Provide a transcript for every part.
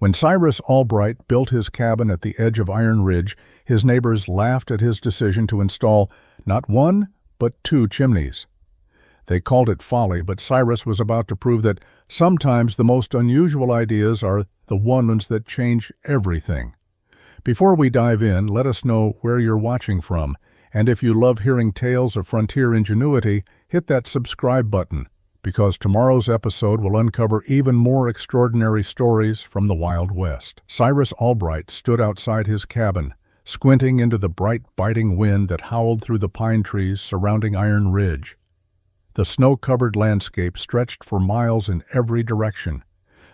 When Cyrus Albright built his cabin at the edge of Iron Ridge, his neighbors laughed at his decision to install not one, but 2 chimneys. They called it folly, but Cyrus was about to prove that sometimes the most unusual ideas are the ones that change everything. Before we dive in, let us know where you're watching from, and if you love hearing tales of frontier ingenuity, hit that subscribe button, because tomorrow's episode will uncover even more extraordinary stories from the Wild West. Cyrus Albright stood outside his cabin, squinting into the bright, biting wind that howled through the pine trees surrounding Iron Ridge. The snow-covered landscape stretched for miles in every direction,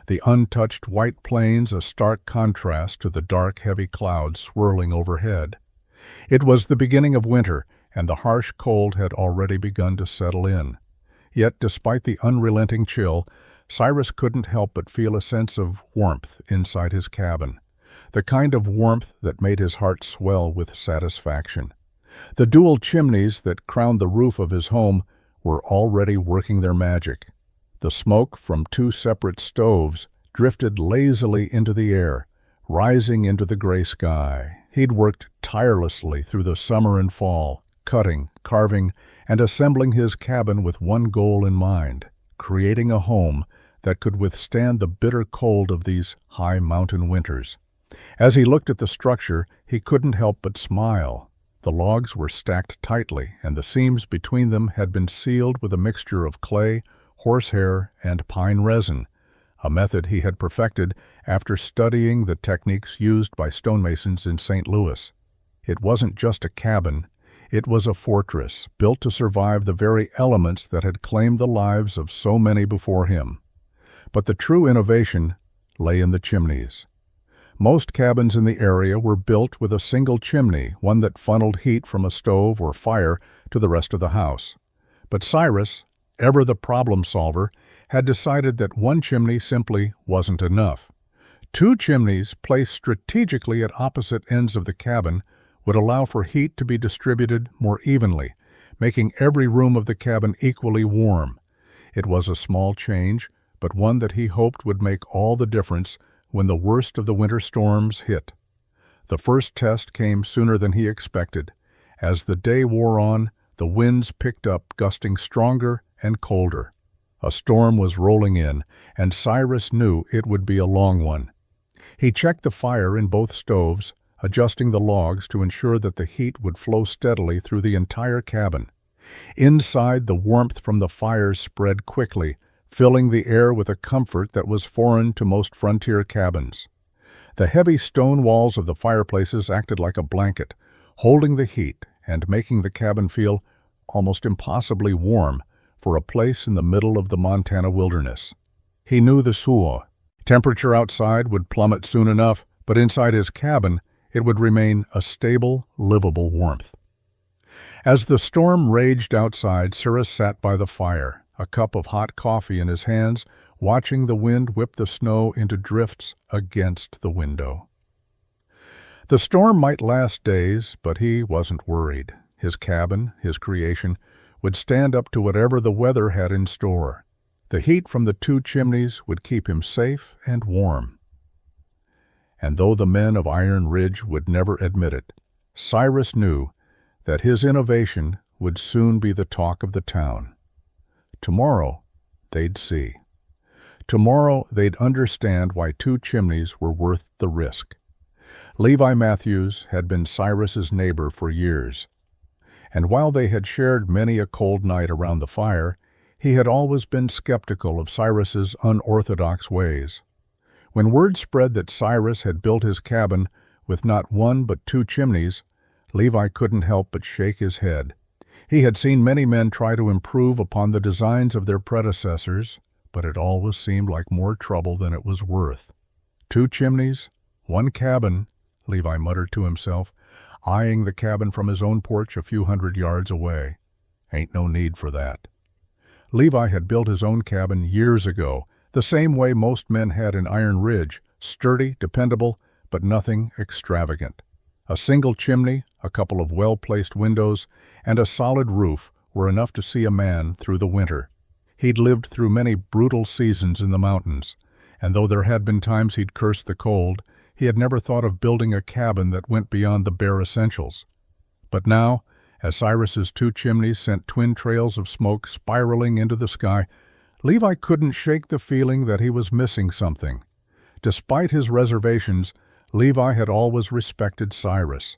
the untouched white plains a stark contrast to the dark, heavy clouds swirling overhead. It was the beginning of winter, and the harsh cold had already begun to settle in. Yet, despite the unrelenting chill, Cyrus couldn't help but feel a sense of warmth inside his cabin, the kind of warmth that made his heart swell with satisfaction. The dual chimneys that crowned the roof of his home were already working their magic. The smoke from 2 separate stoves drifted lazily into the air, rising into the gray sky. He'd worked tirelessly through the summer and fall, cutting, carving, and assembling his cabin with one goal in mind: creating a home that could withstand the bitter cold of these high mountain winters. As he looked at the structure, he couldn't help but smile. The logs were stacked tightly, and the seams between them had been sealed with a mixture of clay, horsehair, and pine resin, a method he had perfected after studying the techniques used by stonemasons in St. Louis. It wasn't just a cabin. It was a fortress, built to survive the very elements that had claimed the lives of so many before him. But the true innovation lay in the chimneys. Most cabins in the area were built with a single chimney, one that funneled heat from a stove or fire to the rest of the house. But Cyrus, ever the problem solver, had decided that one chimney simply wasn't enough. 2 chimneys placed strategically at opposite ends of the cabin would allow for heat to be distributed more evenly, making every room of the cabin equally warm. It was a small change, but one that he hoped would make all the difference when the worst of the winter storms hit. The first test came sooner than he expected. As the day wore on, the winds picked up, gusting stronger and colder. A storm was rolling in, and Cyrus knew it would be a long one. He checked the fire in both stoves, adjusting the logs to ensure that the heat would flow steadily through the entire cabin. Inside, the warmth from the fires spread quickly, filling the air with a comfort that was foreign to most frontier cabins. The heavy stone walls of the fireplaces acted like a blanket, holding the heat and making the cabin feel almost impossibly warm for a place in the middle of the Montana wilderness. He knew the score. Temperature outside would plummet soon enough, but inside his cabin, it would remain a stable, livable warmth. As the storm raged outside, Cyrus sat by the fire, a cup of hot coffee in his hands, watching the wind whip the snow into drifts against the window. The storm might last days, but he wasn't worried. His cabin, his creation, would stand up to whatever the weather had in store. The heat from the 2 chimneys would keep him safe and warm. And though the men of Iron Ridge would never admit it, Cyrus knew that his innovation would soon be the talk of the town. Tomorrow, they'd see. Tomorrow, they'd understand why 2 chimneys were worth the risk. Levi Matthews had been Cyrus's neighbor for years, and while they had shared many a cold night around the fire, he had always been skeptical of Cyrus's unorthodox ways. When word spread that Cyrus had built his cabin with not 1 but 2 chimneys, Levi couldn't help but shake his head. He had seen many men try to improve upon the designs of their predecessors, but it always seemed like more trouble than it was worth. 2 chimneys, 1 cabin, Levi muttered to himself, eyeing the cabin from his own porch a few hundred yards away. Ain't no need for that. Levi had built his own cabin years ago, the same way most men had in Iron Ridge, sturdy, dependable, but nothing extravagant. A single chimney, a couple of well-placed windows, and a solid roof were enough to see a man through the winter. He'd lived through many brutal seasons in the mountains, and though there had been times he'd cursed the cold, he had never thought of building a cabin that went beyond the bare essentials. But now, as Cyrus's 2 chimneys sent twin trails of smoke spiraling into the sky, Levi couldn't shake the feeling that he was missing something. Despite his reservations, Levi had always respected Cyrus.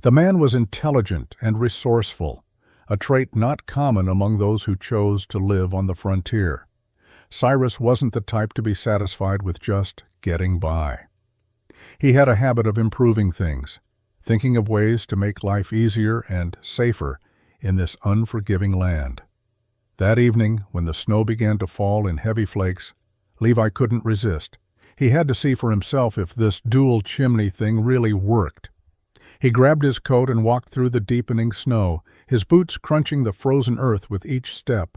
The man was intelligent and resourceful, a trait not common among those who chose to live on the frontier. Cyrus wasn't the type to be satisfied with just getting by. He had a habit of improving things, thinking of ways to make life easier and safer in this unforgiving land. That evening, when the snow began to fall in heavy flakes, Levi couldn't resist. He had to see for himself if this dual-chimney thing really worked. He grabbed his coat and walked through the deepening snow, his boots crunching the frozen earth with each step.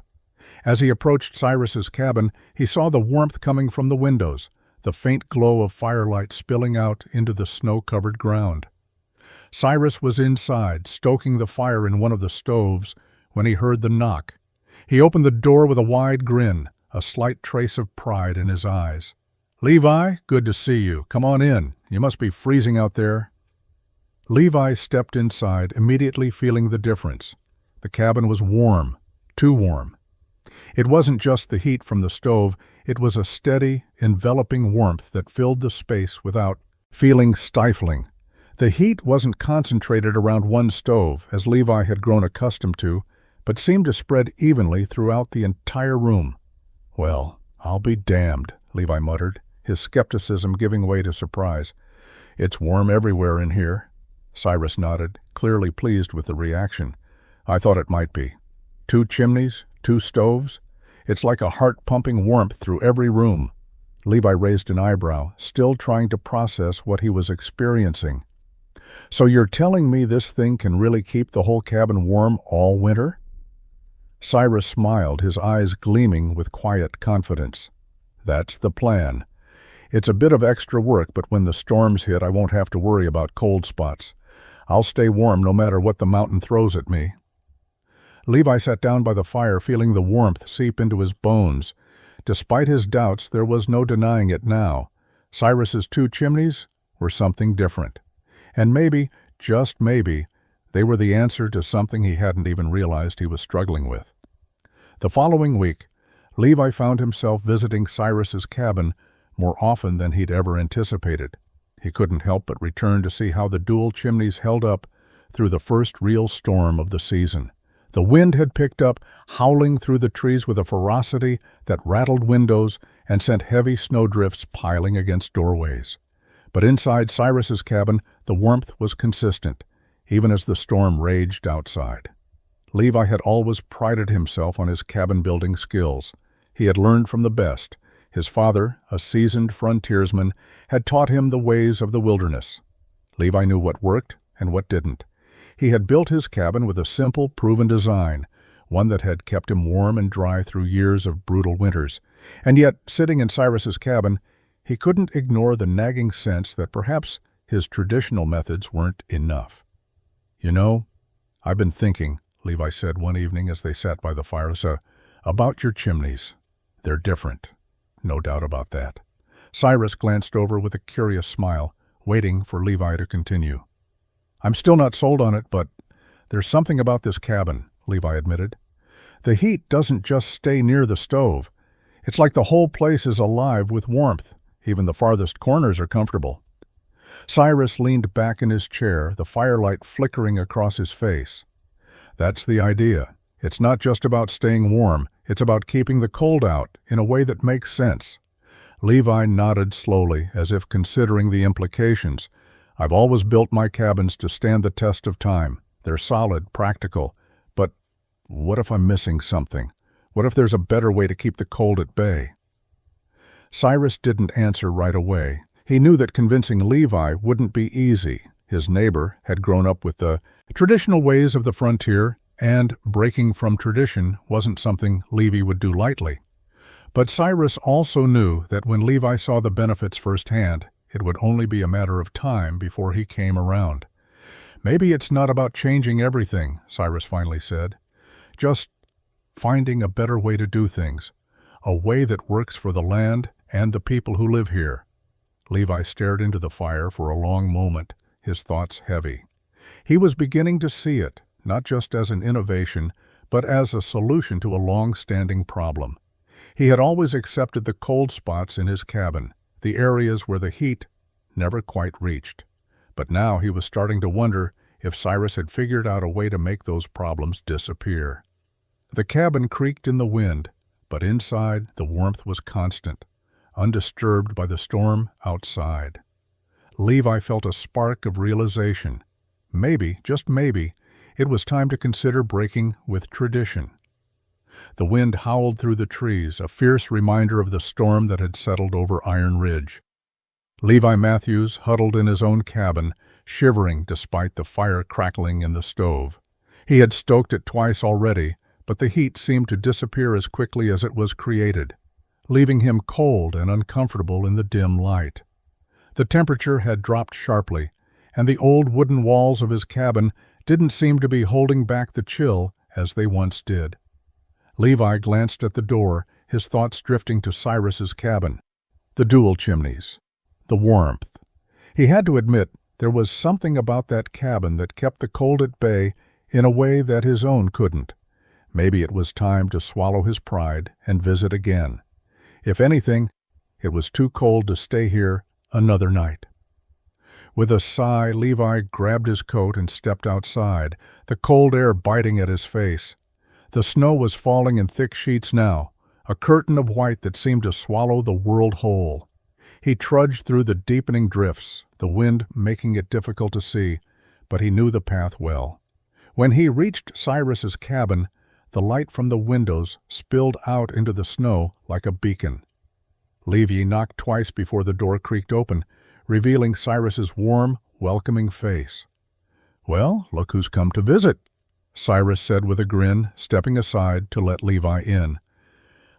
As he approached Cyrus's cabin, he saw the warmth coming from the windows, the faint glow of firelight spilling out into the snow-covered ground. Cyrus was inside, stoking the fire in one of the stoves, when he heard the knock. He opened the door with a wide grin, a slight trace of pride in his eyes. "Levi, good to see you. Come on in. You must be freezing out there." Levi stepped inside, immediately feeling the difference. The cabin was warm, too warm. It wasn't just the heat from the stove, it was a steady, enveloping warmth that filled the space without feeling stifling. The heat wasn't concentrated around one stove, as Levi had grown accustomed to, but seemed to spread evenly throughout the entire room. "Well, I'll be damned," Levi muttered, his skepticism giving way to surprise. "It's warm everywhere in here." Cyrus nodded, clearly pleased with the reaction. "I thought it might be. 2 chimneys, 2 stoves. It's like a heart-pumping warmth through every room." Levi raised an eyebrow, still trying to process what he was experiencing. "So you're telling me this thing can really keep the whole cabin warm all winter?" Cyrus smiled, his eyes gleaming with quiet confidence. "That's the plan. It's a bit of extra work, but when the storms hit, I won't have to worry about cold spots. I'll stay warm no matter what the mountain throws at me." Levi sat down by the fire, feeling the warmth seep into his bones. Despite his doubts, there was no denying it now. Cyrus's 2 chimneys were something different. And maybe, just maybe, they were the answer to something he hadn't even realized he was struggling with. The following week, Levi found himself visiting Cyrus's cabin more often than he'd ever anticipated. He couldn't help but return to see how the dual chimneys held up through the first real storm of the season. The wind had picked up, howling through the trees with a ferocity that rattled windows and sent heavy snowdrifts piling against doorways. But inside Cyrus's cabin, the warmth was consistent, even as the storm raged outside. Levi had always prided himself on his cabin-building skills. He had learned from the best. His father, a seasoned frontiersman, had taught him the ways of the wilderness. Levi knew what worked and what didn't. He had built his cabin with a simple, proven design, one that had kept him warm and dry through years of brutal winters. And yet, sitting in Cyrus's cabin, he couldn't ignore the nagging sense that perhaps his traditional methods weren't enough. "You know, I've been thinking," Levi said one evening as they sat by the fire, "about your chimneys. They're different. No doubt about that." Cyrus glanced over with a curious smile, waiting for Levi to continue. "I'm still not sold on it, but there's something about this cabin," Levi admitted. "The heat doesn't just stay near the stove. It's like the whole place is alive with warmth. Even the farthest corners are comfortable." Cyrus leaned back in his chair, the firelight flickering across his face. "That's the idea. It's not just about staying warm. It's about keeping the cold out in a way that makes sense." Levi nodded slowly, as if considering the implications. "I've always built my cabins to stand the test of time. They're solid, practical. But what if I'm missing something? What if there's a better way to keep the cold at bay?" Cyrus didn't answer right away. He knew that convincing Levi wouldn't be easy. His neighbor had grown up with the traditional ways of the frontier, and breaking from tradition wasn't something Levi would do lightly. But Cyrus also knew that when Levi saw the benefits firsthand, it would only be a matter of time before he came around. "Maybe it's not about changing everything," Cyrus finally said. "Just finding a better way to do things, a way that works for the land and the people who live here." Levi stared into the fire for a long moment, his thoughts heavy. He was beginning to see it, not just as an innovation, but as a solution to a long-standing problem. He had always accepted the cold spots in his cabin, the areas where the heat never quite reached. But now he was starting to wonder if Cyrus had figured out a way to make those problems disappear. The cabin creaked in the wind, but inside the warmth was constant, undisturbed by the storm outside. Levi felt a spark of realization. Maybe, just maybe, it was time to consider breaking with tradition. The wind howled through the trees, a fierce reminder of the storm that had settled over Iron Ridge. Levi Matthews huddled in his own cabin, shivering despite the fire crackling in the stove. He had stoked it twice already, but the heat seemed to disappear as quickly as it was created, leaving him cold and uncomfortable in the dim light. The temperature had dropped sharply, and the old wooden walls of his cabin didn't seem to be holding back the chill as they once did. Levi glanced at the door, his thoughts drifting to Cyrus's cabin. The dual chimneys. The warmth. He had to admit there was something about that cabin that kept the cold at bay in a way that his own couldn't. Maybe it was time to swallow his pride and visit again. If anything, it was too cold to stay here another night. With a sigh, Levi grabbed his coat and stepped outside, the cold air biting at his face. The snow was falling in thick sheets now, a curtain of white that seemed to swallow the world whole. He trudged through the deepening drifts, the wind making it difficult to see, but he knew the path well. When he reached Cyrus's cabin, the light from the windows spilled out into the snow like a beacon. Levi knocked twice before the door creaked open, revealing Cyrus's warm, welcoming face. "Well, look who's come to visit," Cyrus said with a grin, stepping aside to let Levi in.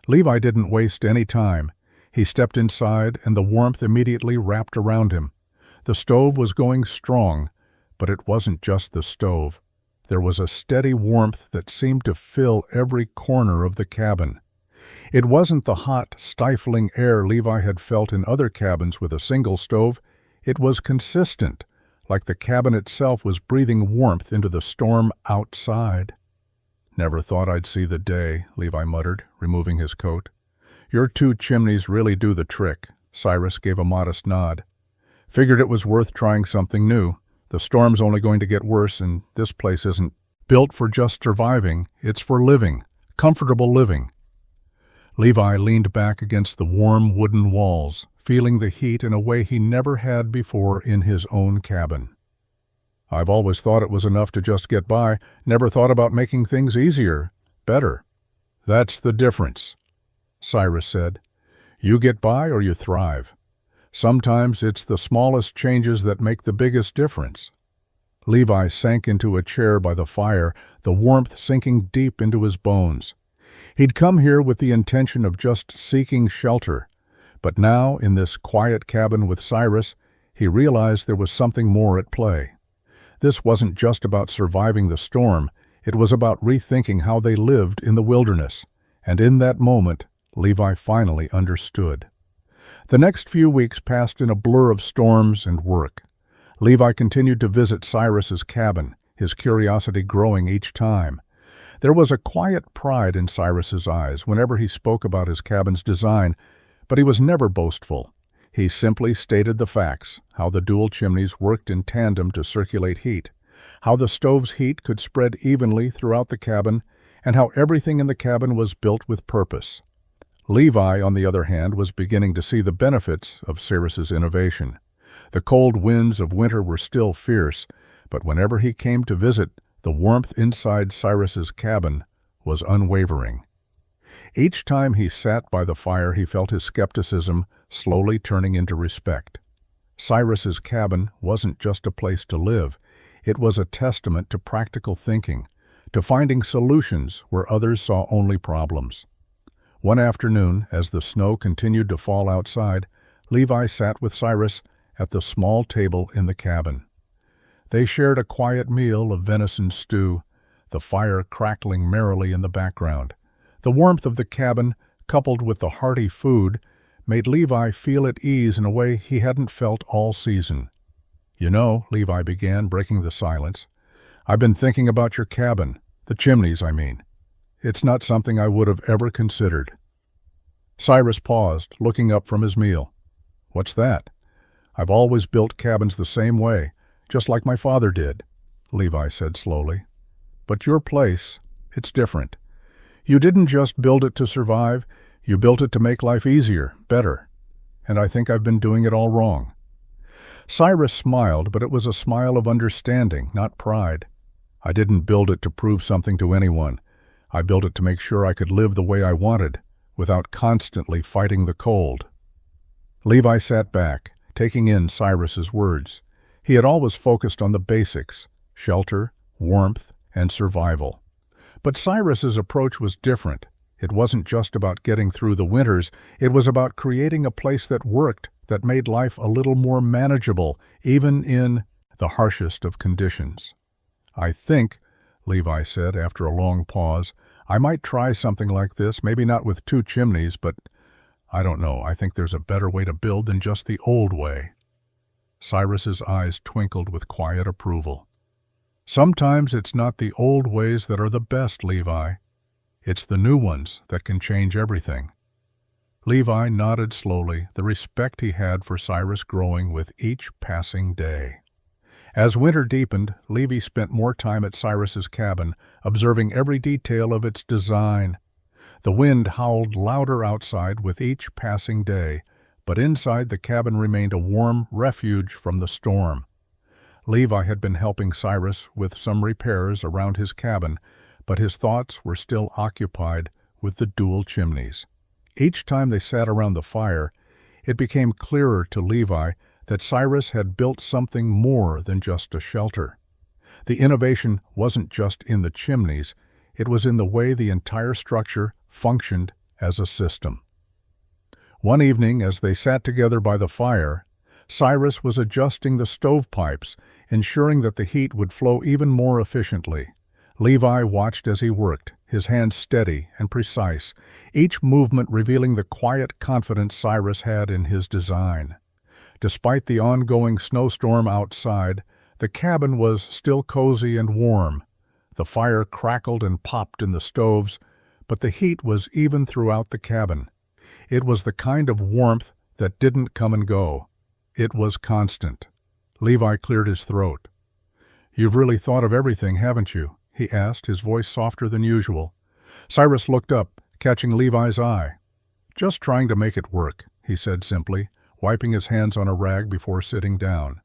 Levi didn't waste any time. He stepped inside, and the warmth immediately wrapped around him. The stove was going strong, but it wasn't just the stove. There was a steady warmth that seemed to fill every corner of the cabin. It wasn't the hot, stifling air Levi had felt in other cabins with a single stove. It was consistent, like the cabin itself was breathing warmth into the storm outside. "Never thought I'd see the day," Levi muttered, removing his coat. "Your two chimneys really do the trick." Cyrus gave a modest nod. "Figured it was worth trying something new. The storm's only going to get worse, and this place isn't built for just surviving. It's for living, comfortable living." Levi leaned back against the warm wooden walls, feeling the heat in a way he never had before in his own cabin. "I've always thought it was enough to just get by, never thought about making things easier, better." "That's the difference," Cyrus said. "You get by or you thrive. Sometimes it's the smallest changes that make the biggest difference." Levi sank into a chair by the fire, the warmth sinking deep into his bones. He'd come here with the intention of just seeking shelter, but now, in this quiet cabin with Cyrus, he realized there was something more at play. This wasn't just about surviving the storm, it was about rethinking how they lived in the wilderness, and in that moment, Levi finally understood. The next few weeks passed in a blur of storms and work. Levi continued to visit Cyrus's cabin, his curiosity growing each time. There was a quiet pride in Cyrus's eyes whenever he spoke about his cabin's design, but he was never boastful. He simply stated the facts, how the dual chimneys worked in tandem to circulate heat, how the stove's heat could spread evenly throughout the cabin, and how everything in the cabin was built with purpose. Levi, on the other hand, was beginning to see the benefits of Cyrus's innovation. The cold winds of winter were still fierce, but whenever he came to visit, the warmth inside Cyrus's cabin was unwavering. Each time he sat by the fire, he felt his skepticism slowly turning into respect. Cyrus's cabin wasn't just a place to live. It was a testament to practical thinking, to finding solutions where others saw only problems. One afternoon, as the snow continued to fall outside, Levi sat with Cyrus at the small table in the cabin. They shared a quiet meal of venison stew, the fire crackling merrily in the background. The warmth of the cabin, coupled with the hearty food, made Levi feel at ease in a way he hadn't felt all season. "You know," Levi began, breaking the silence, "I've been thinking about your cabin, the Chimneys, I mean. It's not something I would have ever considered." Cyrus paused, looking up from his meal. "What's that?" "I've always built cabins the same way, just like my father did," Levi said slowly. "But your place, it's different. You didn't just build it to survive, you built it to make life easier, better. And I think I've been doing it all wrong." Cyrus smiled, but it was a smile of understanding, not pride. "I didn't build it to prove something to anyone. I built it to make sure I could live the way I wanted, without constantly fighting the cold." Levi sat back, taking in Cyrus's words. He had always focused on the basics: shelter, warmth, and survival. But Cyrus's approach was different. It wasn't just about getting through the winters, it was about creating a place that worked, that made life a little more manageable, even in the harshest of conditions. "I think," Levi said after a long pause, "I might try something like this, maybe not with 2 chimneys, but I don't know, I think there's a better way to build than just the old way." Cyrus's eyes twinkled with quiet approval. "Sometimes it's not the old ways that are the best, Levi. It's the new ones that can change everything." Levi nodded slowly, the respect he had for Cyrus growing with each passing day. As winter deepened, Levi spent more time at Cyrus's cabin, observing every detail of its design. The wind howled louder outside with each passing day, but inside the cabin remained a warm refuge from the storm. Levi had been helping Cyrus with some repairs around his cabin, but his thoughts were still occupied with the dual chimneys. Each time they sat around the fire, it became clearer to Levi that Cyrus had built something more than just a shelter. The innovation wasn't just in the chimneys, it was in the way the entire structure functioned as a system. One evening, as they sat together by the fire, Cyrus was adjusting the stovepipes, ensuring that the heat would flow even more efficiently. Levi watched as he worked, his hands steady and precise, each movement revealing the quiet confidence Cyrus had in his design. Despite the ongoing snowstorm outside, the cabin was still cozy and warm. The fire crackled and popped in the stoves, but the heat was even throughout the cabin. It was the kind of warmth that didn't come and go. It was constant. Levi cleared his throat. "You've really thought of everything, haven't you?" he asked, his voice softer than usual. Cyrus looked up, catching Levi's eye. "Just trying to make it work," he said simply, wiping his hands on a rag before sitting down.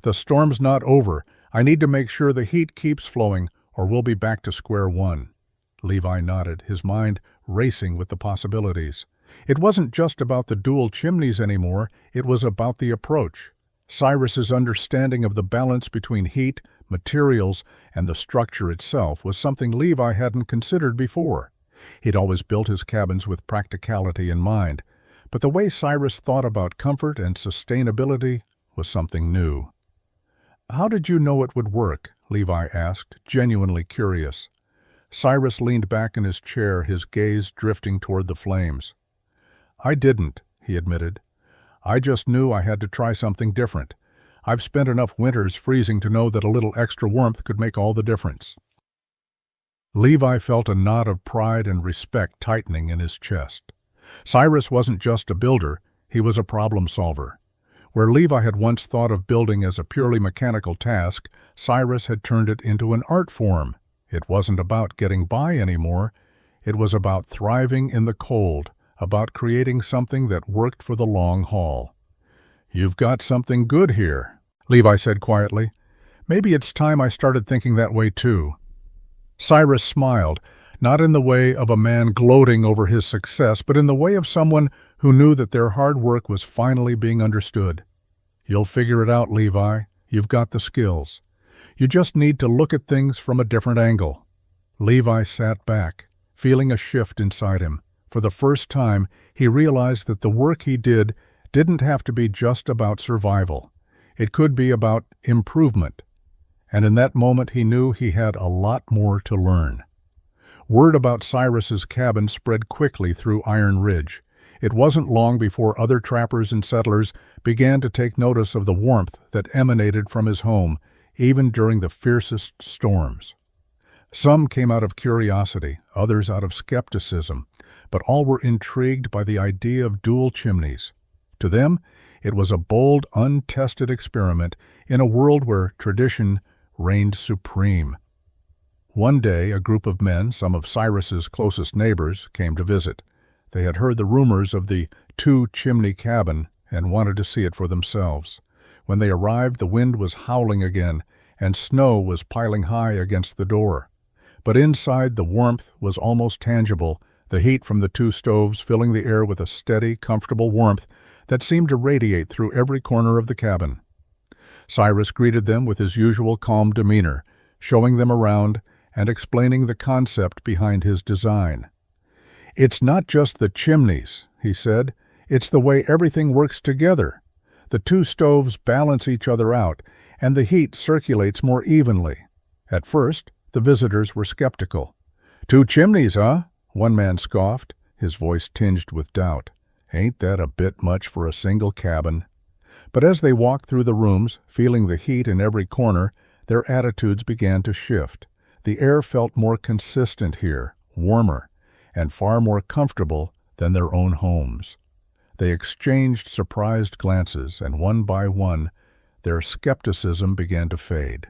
"The storm's not over. I need to make sure the heat keeps flowing, or we'll be back to square one." Levi nodded, his mind racing with the possibilities. It wasn't just about the dual chimneys anymore, it was about the approach. Cyrus's understanding of the balance between heat, materials, and the structure itself was something Levi hadn't considered before. He'd always built his cabins with practicality in mind, but the way Cyrus thought about comfort and sustainability was something new. "How did you know it would work?" Levi asked, genuinely curious. Cyrus leaned back in his chair, his gaze drifting toward the flames. "I didn't," he admitted. "I just knew I had to try something different. I've spent enough winters freezing to know that a little extra warmth could make all the difference." Levi felt a knot of pride and respect tightening in his chest. Cyrus wasn't just a builder, he was a problem solver. Where Levi had once thought of building as a purely mechanical task, Cyrus had turned it into an art form. It wasn't about getting by anymore, it was about thriving in the cold, about creating something that worked for the long haul. "You've got something good here," Levi said quietly. "Maybe it's time I started thinking that way too." Cyrus smiled, not in the way of a man gloating over his success, but in the way of someone who knew that their hard work was finally being understood. "You'll figure it out, Levi. You've got the skills. You just need to look at things from a different angle." Levi sat back, feeling a shift inside him. For the first time, he realized that the work he did didn't have to be just about survival. It could be about improvement. And in that moment he knew he had a lot more to learn. Word about Cyrus's cabin spread quickly through Iron Ridge. It wasn't long before other trappers and settlers began to take notice of the warmth that emanated from his home, even during the fiercest storms. Some came out of curiosity, others out of skepticism, but all were intrigued by the idea of dual chimneys. To them, it was a bold, untested experiment in a world where tradition reigned supreme. One day, a group of men, some of Cyrus's closest neighbors, came to visit. They had heard the rumors of the two-chimney cabin and wanted to see it for themselves. When they arrived, the wind was howling again, and snow was piling high against the door. But inside, the warmth was almost tangible, the heat from the two stoves filling the air with a steady, comfortable warmth that seemed to radiate through every corner of the cabin. Cyrus greeted them with his usual calm demeanor, showing them around and explaining the concept behind his design. "It's not just the chimneys," he said. "It's the way everything works together. The two stoves balance each other out, and the heat circulates more evenly." At first, the visitors were skeptical. "Two chimneys, huh?" one man scoffed, his voice tinged with doubt. "Ain't that a bit much for a single cabin?" But as they walked through the rooms, feeling the heat in every corner, their attitudes began to shift. The air felt more consistent here, warmer, and far more comfortable than their own homes. They exchanged surprised glances, and one by one, their skepticism began to fade.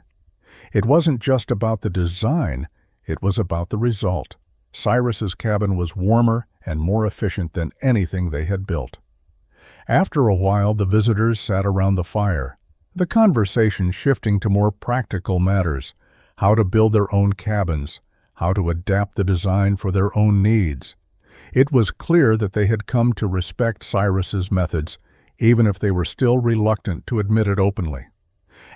It wasn't just about the design, it was about the result. Cyrus's cabin was warmer and more efficient than anything they had built. After a while, the visitors sat around the fire, the conversation shifting to more practical matters: how to build their own cabins, how to adapt the design for their own needs. It was clear that they had come to respect Cyrus's methods, even if they were still reluctant to admit it openly.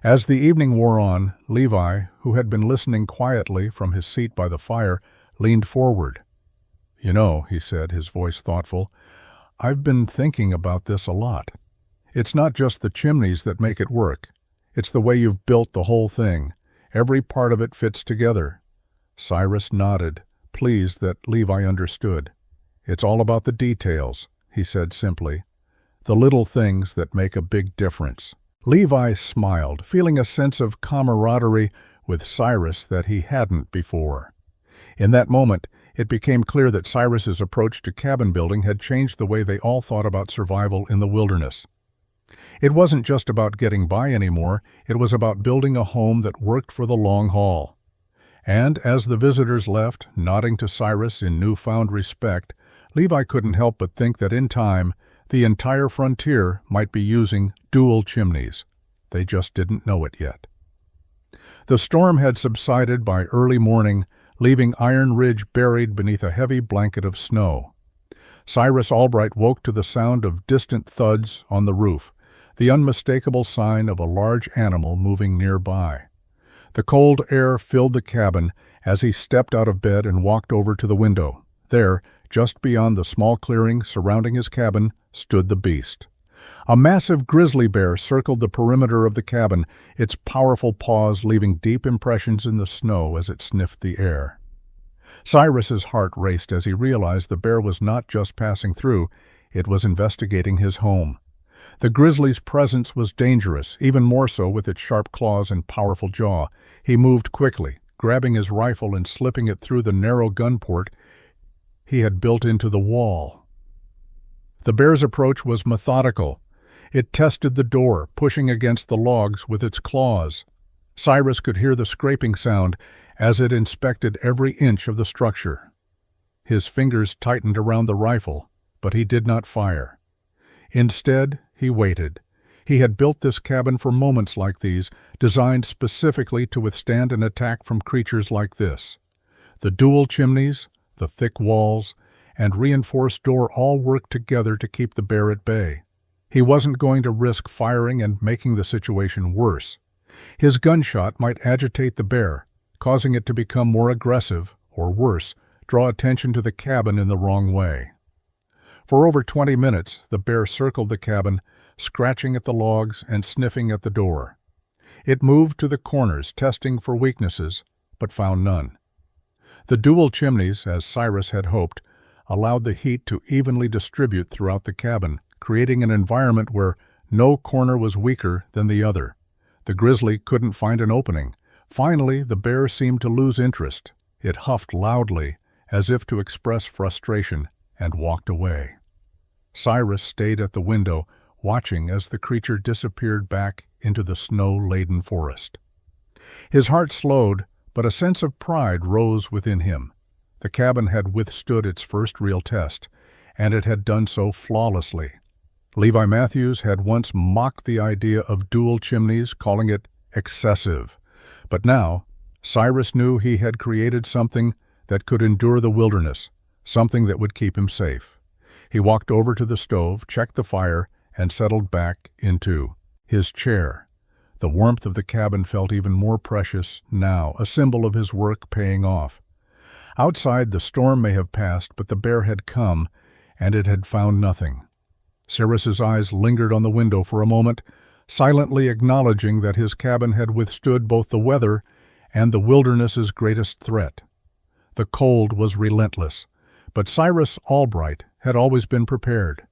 As the evening wore on, Levi, who had been listening quietly from his seat by the fire, leaned forward. "You know," he said, his voice thoughtful, "I've been thinking about this a lot. It's not just the chimneys that make it work. It's the way you've built the whole thing. Every part of it fits together." Cyrus nodded, pleased that Levi understood. "It's all about the details," he said simply. "The little things that make a big difference." Levi smiled, feeling a sense of camaraderie with Cyrus that he hadn't before. In that moment, it became clear that Cyrus's approach to cabin building had changed the way they all thought about survival in the wilderness. It wasn't just about getting by anymore, it was about building a home that worked for the long haul. And as the visitors left, nodding to Cyrus in newfound respect, Levi couldn't help but think that in time, the entire frontier might be using dual chimneys. They just didn't know it yet. The storm had subsided by early morning, leaving Iron Ridge buried beneath a heavy blanket of snow. Cyrus Albright woke to the sound of distant thuds on the roof, the unmistakable sign of a large animal moving nearby. The cold air filled the cabin as he stepped out of bed and walked over to the window. There, just beyond the small clearing surrounding his cabin, stood the beast. A massive grizzly bear circled the perimeter of the cabin, its powerful paws leaving deep impressions in the snow as it sniffed the air. Cyrus's heart raced as he realized the bear was not just passing through, it was investigating his home. The grizzly's presence was dangerous, even more so with its sharp claws and powerful jaw. He moved quickly, grabbing his rifle and slipping it through the narrow gun port he had built into the wall. The bear's approach was methodical. It tested the door, pushing against the logs with its claws. Cyrus could hear the scraping sound as it inspected every inch of the structure. His fingers tightened around the rifle, but he did not fire. Instead, he waited. He had built this cabin for moments like these, designed specifically to withstand an attack from creatures like this. The dual chimneys, the thick walls, and reinforced door all worked together to keep the bear at bay. He wasn't going to risk firing and making the situation worse. His gunshot might agitate the bear, causing it to become more aggressive, or worse, draw attention to the cabin in the wrong way. For over 20 minutes, the bear circled the cabin, scratching at the logs and sniffing at the door. It moved to the corners, testing for weaknesses, but found none. The dual chimneys, as Cyrus had hoped, allowed the heat to evenly distribute throughout the cabin, creating an environment where no corner was weaker than the other. The grizzly couldn't find an opening. Finally, the bear seemed to lose interest. It huffed loudly, as if to express frustration, and walked away. Cyrus stayed at the window, watching as the creature disappeared back into the snow-laden forest. His heart slowed, but a sense of pride rose within him. The cabin had withstood its first real test, and it had done so flawlessly. Levi Matthews had once mocked the idea of dual chimneys, calling it excessive. But now, Cyrus knew he had created something that could endure the wilderness, something that would keep him safe. He walked over to the stove, checked the fire, and settled back into his chair. The warmth of the cabin felt even more precious now, a symbol of his work paying off. Outside, the storm may have passed, but the bear had come, and it had found nothing. Cyrus's eyes lingered on the window for a moment, silently acknowledging that his cabin had withstood both the weather and the wilderness's greatest threat. The cold was relentless, but Cyrus Albright had always been prepared.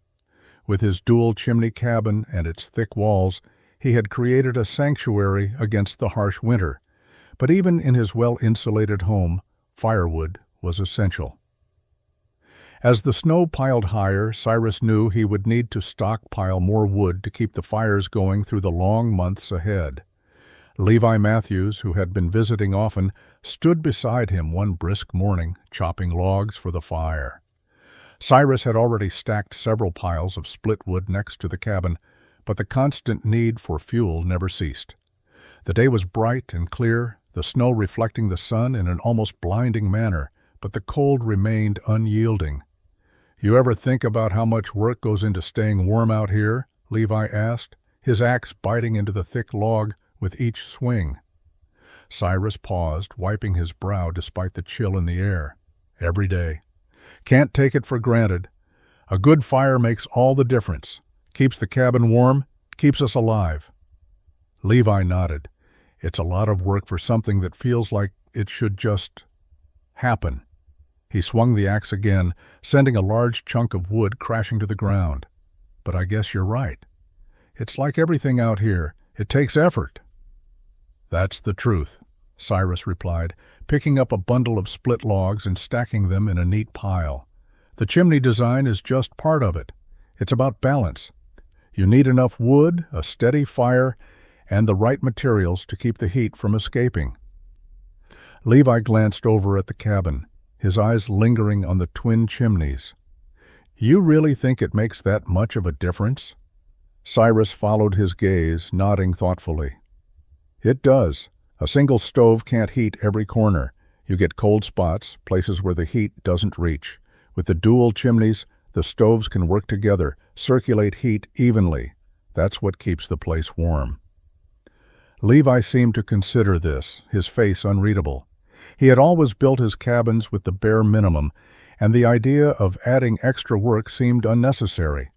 With his dual-chimney cabin and its thick walls, he had created a sanctuary against the harsh winter. But even in his well-insulated home, firewood was essential. As the snow piled higher, Cyrus knew he would need to stockpile more wood to keep the fires going through the long months ahead. Levi Matthews, who had been visiting often, stood beside him one brisk morning, chopping logs for the fire. Cyrus had already stacked several piles of split wood next to the cabin, but the constant need for fuel never ceased. The day was bright and clear, the snow reflecting the sun in an almost blinding manner, but the cold remained unyielding. "You ever think about how much work goes into staying warm out here?" Levi asked, his axe biting into the thick log with each swing. Cyrus paused, wiping his brow despite the chill in the air. "Every day. Can't take it for granted. A good fire makes all the difference. Keeps the cabin warm, keeps us alive." Levi nodded. "It's a lot of work for something that feels like it should just happen." He swung the axe again, sending a large chunk of wood crashing to the ground. "But I guess you're right. It's like everything out here. It takes effort." "That's the truth," Cyrus replied, picking up a bundle of split logs and stacking them in a neat pile. "The chimney design is just part of it. It's about balance. You need enough wood, a steady fire, and the right materials to keep the heat from escaping." Levi glanced over at the cabin, his eyes lingering on the twin chimneys. "You really think it makes that much of a difference?" Cyrus followed his gaze, nodding thoughtfully. "It does. A single stove can't heat every corner. You get cold spots, places where the heat doesn't reach. With the dual chimneys, the stoves can work together, circulate heat evenly. That's what keeps the place warm." Levi seemed to consider this, his face unreadable. He had always built his cabins with the bare minimum, and the idea of adding extra work seemed unnecessary.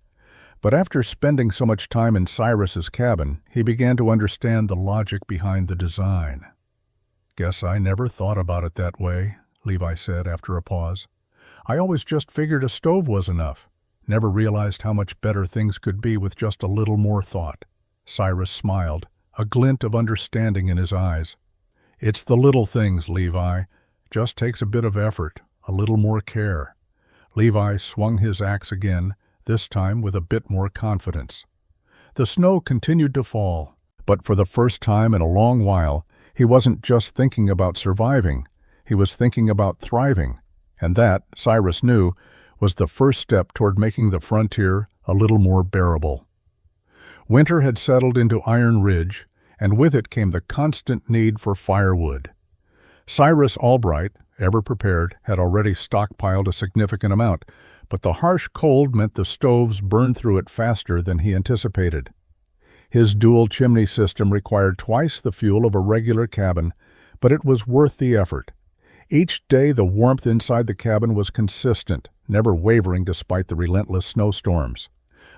But after spending so much time in Cyrus's cabin, he began to understand the logic behind the design. "Guess I never thought about it that way," Levi said after a pause. "I always just figured a stove was enough. Never realized how much better things could be with just a little more thought." Cyrus smiled, a glint of understanding in his eyes. "It's the little things, Levi. Just takes a bit of effort, a little more care." Levi swung his axe again, this time with a bit more confidence. The snow continued to fall, but for the first time in a long while, he wasn't just thinking about surviving. He was thinking about thriving, and that, Cyrus knew, was the first step toward making the frontier a little more bearable. Winter had settled into Iron Ridge, and with it came the constant need for firewood. Cyrus Albright, ever prepared, had already stockpiled a significant amount, but the harsh cold meant the stoves burned through it faster than he anticipated. His dual-chimney system required twice the fuel of a regular cabin, but it was worth the effort. Each day the warmth inside the cabin was consistent, never wavering despite the relentless snowstorms.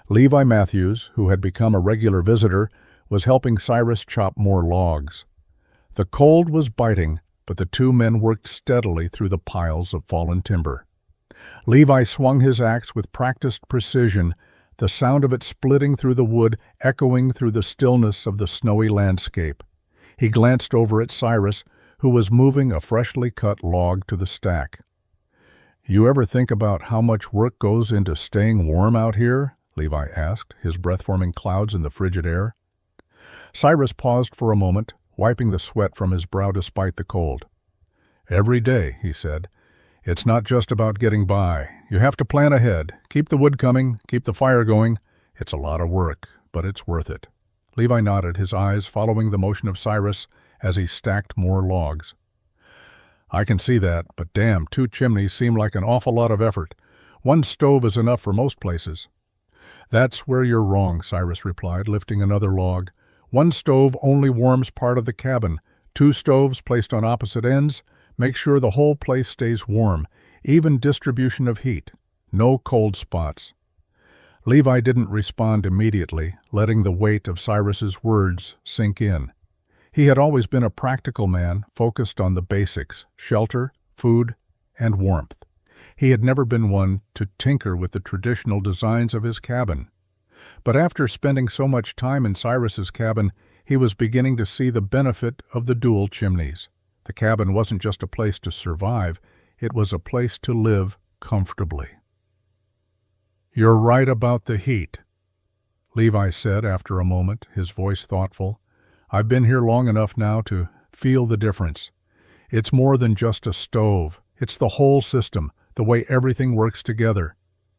Levi Matthews, who had become a regular visitor, was helping Cyrus chop more logs. The cold was biting, but the two men worked steadily through the piles of fallen timber. Levi swung his axe with practiced precision, the sound of it splitting through the wood, echoing through the stillness of the snowy landscape. He glanced over at Cyrus, who was moving a freshly cut log to the stack. "You ever think about how much work goes into staying warm out here?" Levi asked, his breath forming clouds in the frigid air. Cyrus paused for a moment, wiping the sweat from his brow despite the cold. "Every day," he said. "It's not just about getting by. You have to plan ahead, keep the wood coming, keep the fire going. It's a lot of work, but it's worth it." Levi nodded, his eyes following the motion of Cyrus as he stacked more logs. "I can see that, but damn, 2 chimneys seem like an awful lot of effort. 1 stove is enough for most places." "That's where you're wrong," Cyrus replied, lifting another log. 1 stove only warms part of the cabin. 2 stoves placed on opposite ends make sure the whole place stays warm, even distribution of heat. No cold spots. Levi didn't respond immediately, letting the weight of Cyrus's words sink in. He had always been a practical man, focused on the basics: shelter, food, and warmth. He had never been one to tinker with the traditional designs of his cabin. But after spending so much time in Cyrus's cabin, he was beginning to see the benefit of the dual chimneys. The cabin wasn't just a place to survive, it was a place to live comfortably. "You're right about the heat," Levi said after a moment, his voice thoughtful. "I've been here long enough now to feel the difference. It's more than just a stove. It's the whole system, the way everything works together."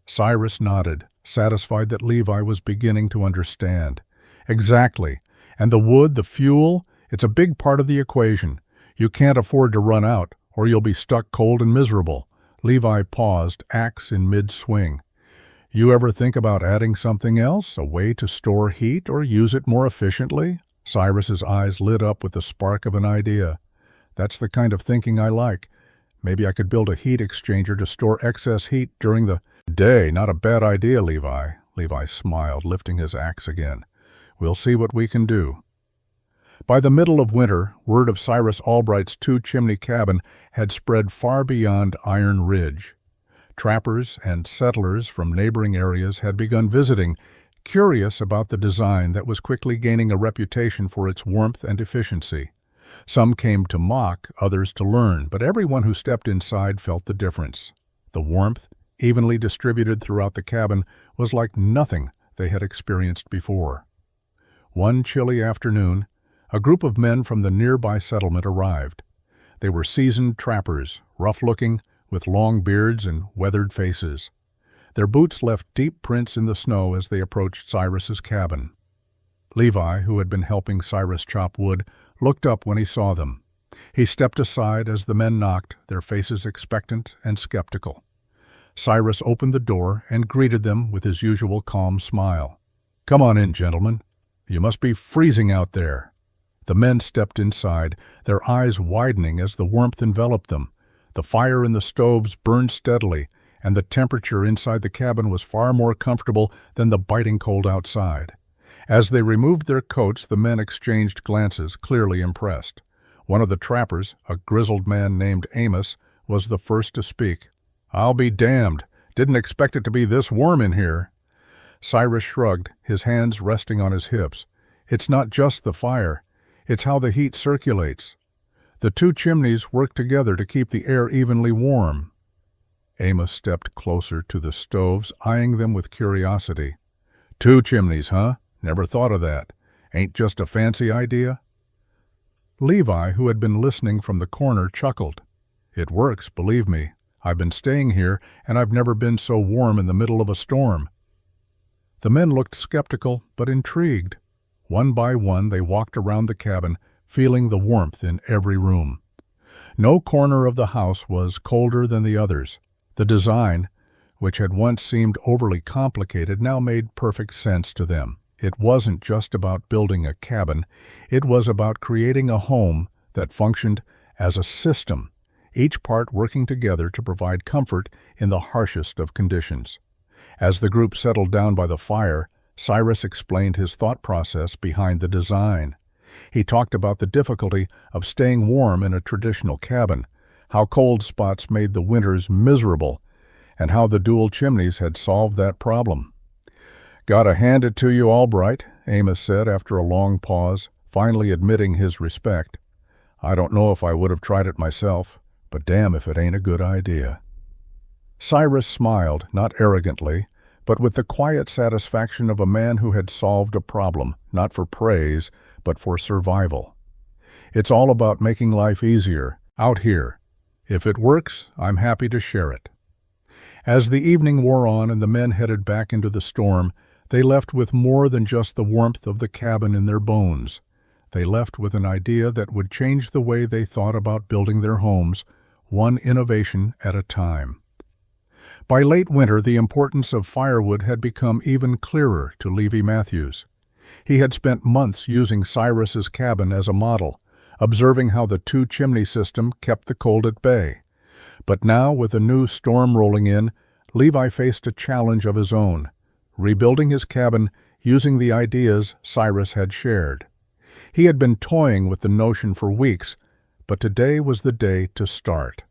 Cyrus nodded, satisfied that Levi was beginning to understand. "Exactly. And the wood, the fuel, it's a big part of the equation. You can't afford to run out, or you'll be stuck cold and miserable." Levi paused, axe in mid-swing. "You ever think about adding something else, a way to store heat or use it more efficiently?" Cyrus's eyes lit up with the spark of an idea. "That's the kind of thinking I like. Maybe I could build a heat exchanger to store excess heat during the day. Not a bad idea, Levi." Levi smiled, lifting his axe again. "We'll see what we can do." By the middle of winter, word of Cyrus Albright's 2-chimney cabin had spread far beyond Iron Ridge. Trappers and settlers from neighboring areas had begun visiting, curious about the design that was quickly gaining a reputation for its warmth and efficiency. Some came to mock, others to learn, but everyone who stepped inside felt the difference. The warmth, evenly distributed throughout the cabin, was like nothing they had experienced before. One chilly afternoon, a group of men from the nearby settlement arrived. They were seasoned trappers, rough-looking, with long beards and weathered faces. Their boots left deep prints in the snow as they approached Cyrus's cabin. Levi, who had been helping Cyrus chop wood, looked up when he saw them. He stepped aside as the men knocked, their faces expectant and skeptical. Cyrus opened the door and greeted them with his usual calm smile. "Come on in, gentlemen. You must be freezing out there." The men stepped inside, their eyes widening as the warmth enveloped them. The fire in the stoves burned steadily, and the temperature inside the cabin was far more comfortable than the biting cold outside. As they removed their coats, the men exchanged glances, clearly impressed. One of the trappers, a grizzled man named Amos, was the first to speak. "I'll be damned. Didn't expect it to be this warm in here." Cyrus shrugged, his hands resting on his hips. "It's not just the fire. It's how the heat circulates. The 2 chimneys work together to keep the air evenly warm." Amos stepped closer to the stoves, eyeing them with curiosity. "2 chimneys, huh? Never thought of that. Ain't just a fancy idea?" Levi, who had been listening from the corner, chuckled. "It works, believe me. I've been staying here, and I've never been so warm in the middle of a storm." The men looked skeptical but intrigued. One by one they walked around the cabin, feeling the warmth in every room. No corner of the house was colder than the others. The design, which had once seemed overly complicated, now made perfect sense to them. It wasn't just about building a cabin, it was about creating a home that functioned as a system, each part working together to provide comfort in the harshest of conditions. As the group settled down by the fire, Cyrus explained his thought process behind the design. He talked about the difficulty of staying warm in a traditional cabin, how cold spots made the winters miserable, and how the dual chimneys had solved that problem. "Gotta hand it to you, Albright," Amos said after a long pause, finally admitting his respect. "I don't know if I would have tried it myself, but damn if it ain't a good idea." Cyrus smiled, not arrogantly, but with the quiet satisfaction of a man who had solved a problem, not for praise, but for survival. "It's all about making life easier, out here. If it works, I'm happy to share it." As the evening wore on and the men headed back into the storm, they left with more than just the warmth of the cabin in their bones. They left with an idea that would change the way they thought about building their homes, one innovation at a time. By late winter, the importance of firewood had become even clearer to Levi Matthews. He had spent months using Cyrus's cabin as a model, observing how the two-chimney system kept the cold at bay. But now, with a new storm rolling in, Levi faced a challenge of his own, rebuilding his cabin using the ideas Cyrus had shared. He had been toying with the notion for weeks, but today was the day to start.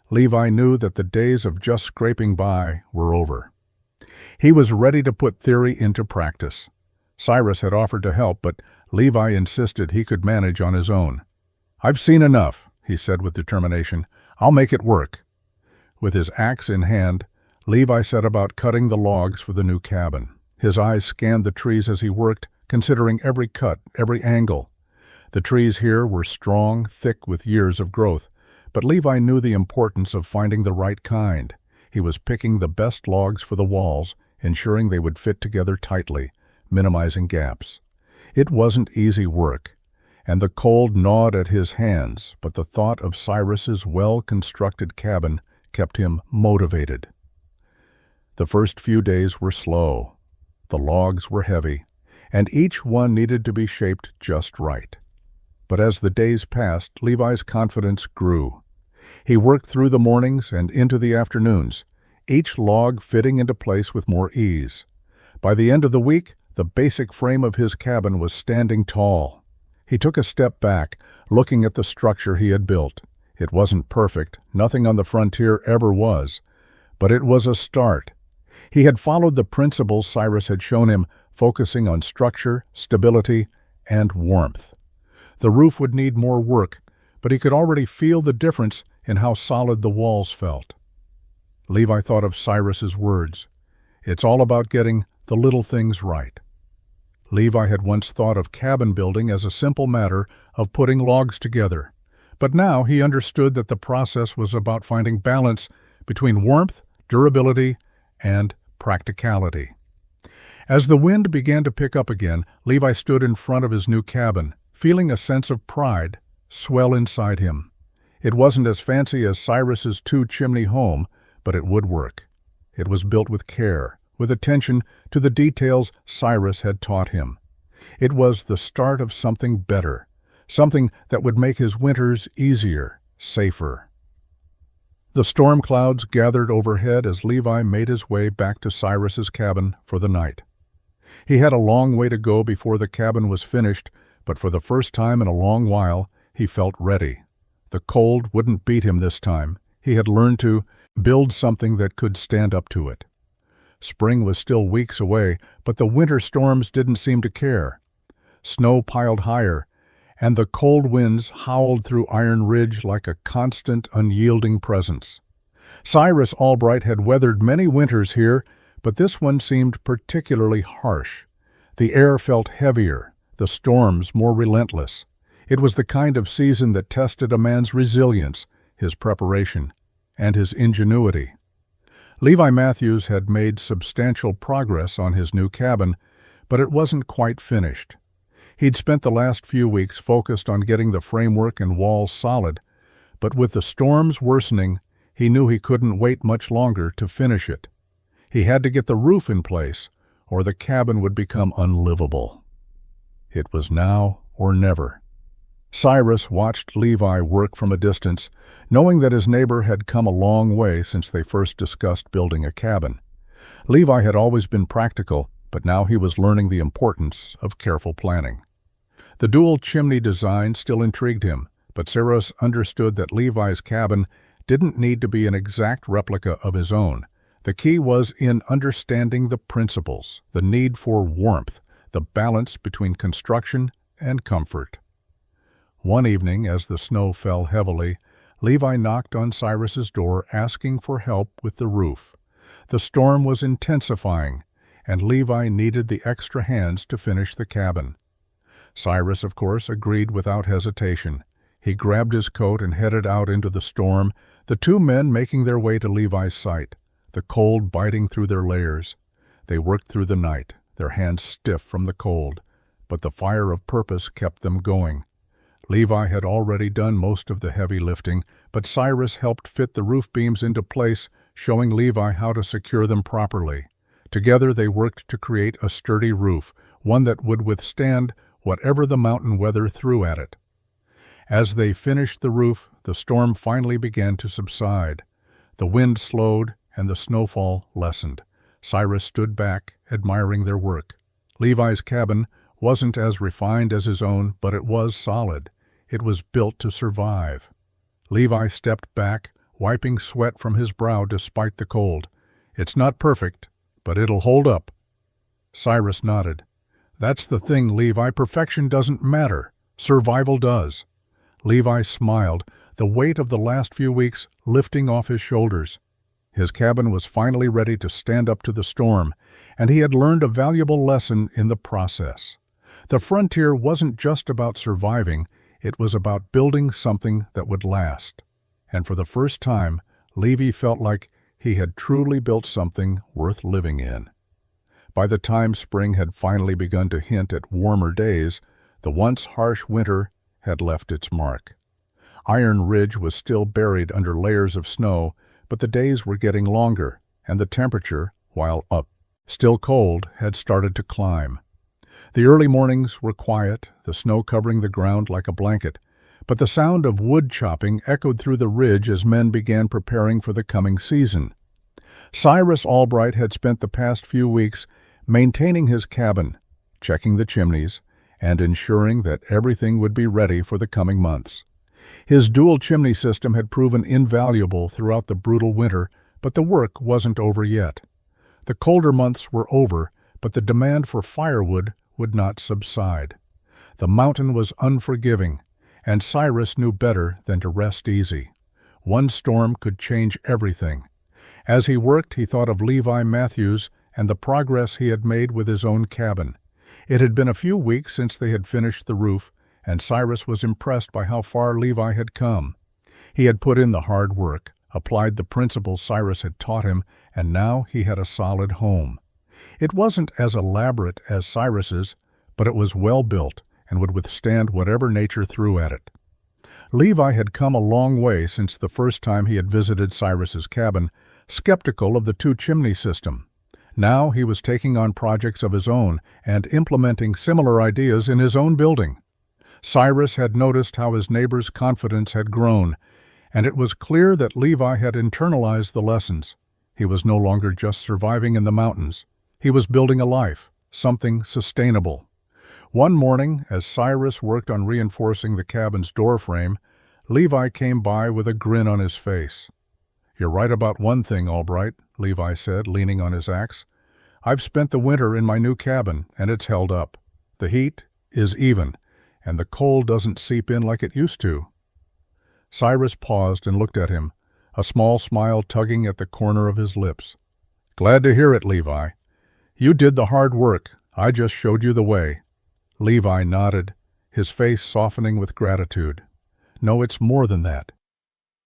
Levi knew that the days of just scraping by were over. He was ready to put theory into practice. Cyrus had offered to help, but Levi insisted he could manage on his own. "I've seen enough," he said with determination. "I'll make it work." With his axe in hand, Levi set about cutting the logs for the new cabin. His eyes scanned the trees as he worked, considering every cut, every angle. The trees here were strong, thick with years of growth, but Levi knew the importance of finding the right kind. He was picking the best logs for the walls, ensuring they would fit together tightly, minimizing gaps. It wasn't easy work, and the cold gnawed at his hands, but the thought of Cyrus's well-constructed cabin kept him motivated. The first few days were slow. The logs were heavy, and each one needed to be shaped just right. But as the days passed, Levi's confidence grew. He worked through the mornings and into the afternoons, each log fitting into place with more ease. By the end of the week, the basic frame of his cabin was standing tall. He took a step back, looking at the structure he had built. It wasn't perfect, nothing on the frontier ever was, but it was a start. He had followed the principles Cyrus had shown him, focusing on structure, stability, and warmth. The roof would need more work, but he could already feel the difference in how solid the walls felt. Levi thought of Cyrus's words. "It's all about getting the little things right." Levi had once thought of cabin building as a simple matter of putting logs together, but now he understood that the process was about finding balance between warmth, durability, and practicality. As the wind began to pick up again, Levi stood in front of his new cabin, feeling a sense of pride swell inside him. It wasn't as fancy as Cyrus's two-chimney home, but it would work. It was built with care, with attention to the details Cyrus had taught him. It was the start of something better, something that would make his winters easier, safer. The storm clouds gathered overhead as Levi made his way back to Cyrus's cabin for the night. He had a long way to go before the cabin was finished, but for the first time in a long while, he felt ready. The cold wouldn't beat him this time. He had learned to build something that could stand up to it. Spring was still weeks away, but the winter storms didn't seem to care. Snow piled higher, and the cold winds howled through Iron Ridge like a constant, unyielding presence. Cyrus Albright had weathered many winters here, but this one seemed particularly harsh. The air felt heavier, the storms more relentless. It was the kind of season that tested a man's resilience, his preparation, and his ingenuity. Levi Matthews had made substantial progress on his new cabin, but it wasn't quite finished. He'd spent the last few weeks focused on getting the framework and walls solid, but with the storms worsening, he knew he couldn't wait much longer to finish it. He had to get the roof in place, or the cabin would become unlivable. It was now or never. Cyrus watched Levi work from a distance, knowing that his neighbor had come a long way since they first discussed building a cabin. Levi had always been practical, but now he was learning the importance of careful planning. The dual-chimney design still intrigued him, but Cyrus understood that Levi's cabin didn't need to be an exact replica of his own. The key was in understanding the principles, the need for warmth, the balance between construction and comfort. One evening, as the snow fell heavily, Levi knocked on Cyrus's door asking for help with the roof. The storm was intensifying, and Levi needed the extra hands to finish the cabin. Cyrus, of course, agreed without hesitation. He grabbed his coat and headed out into the storm, the two men making their way to Levi's site, the cold biting through their layers. They worked through the night, their hands stiff from the cold, but the fire of purpose kept them going. Levi had already done most of the heavy lifting, but Cyrus helped fit the roof beams into place, showing Levi how to secure them properly. Together they worked to create a sturdy roof, one that would withstand whatever the mountain weather threw at it. As they finished the roof, the storm finally began to subside. The wind slowed and the snowfall lessened. Cyrus stood back, admiring their work. Levi's cabin wasn't as refined as his own, but it was solid. It was built to survive. Levi stepped back, wiping sweat from his brow despite the cold. "It's not perfect, but it'll hold up." Cyrus nodded. "That's the thing, Levi. Perfection doesn't matter. Survival does." Levi smiled, the weight of the last few weeks lifting off his shoulders. His cabin was finally ready to stand up to the storm, and he had learned a valuable lesson in the process. The frontier wasn't just about surviving, it was about building something that would last. And for the first time, Levi felt like he had truly built something worth living in. By the time spring had finally begun to hint at warmer days, the once harsh winter had left its mark. Iron Ridge was still buried under layers of snow, but the days were getting longer, and the temperature, while up, still cold, had started to climb. The early mornings were quiet, the snow covering the ground like a blanket, but the sound of wood chopping echoed through the ridge as men began preparing for the coming season. Cyrus Albright had spent the past few weeks maintaining his cabin, checking the chimneys, and ensuring that everything would be ready for the coming months. His dual-chimney system had proven invaluable throughout the brutal winter, but the work wasn't over yet. The colder months were over, but the demand for firewood would not subside. The mountain was unforgiving, and Cyrus knew better than to rest easy. One storm could change everything. As he worked, he thought of Levi Matthews and the progress he had made with his own cabin. It had been a few weeks since they had finished the roof, and Cyrus was impressed by how far Levi had come. He had put in the hard work, applied the principles Cyrus had taught him, and now he had a solid home. It wasn't as elaborate as Cyrus's, but it was well built and would withstand whatever nature threw at it. Levi had come a long way since the first time he had visited Cyrus's cabin, skeptical of the two-chimney system. Now he was taking on projects of his own and implementing similar ideas in his own building. Cyrus had noticed how his neighbor's confidence had grown, and it was clear that Levi had internalized the lessons. He was no longer just surviving in the mountains. He was building a life, something sustainable. One morning, as Cyrus worked on reinforcing the cabin's door frame, Levi came by with a grin on his face. "You're right about one thing, Albright," Levi said, leaning on his axe. "I've spent the winter in my new cabin, and it's held up. The heat is even, and the cold doesn't seep in like it used to." Cyrus paused and looked at him, a small smile tugging at the corner of his lips. "Glad to hear it, Levi. You did the hard work. I just showed you the way." Levi nodded, his face softening with gratitude. "No, it's more than that.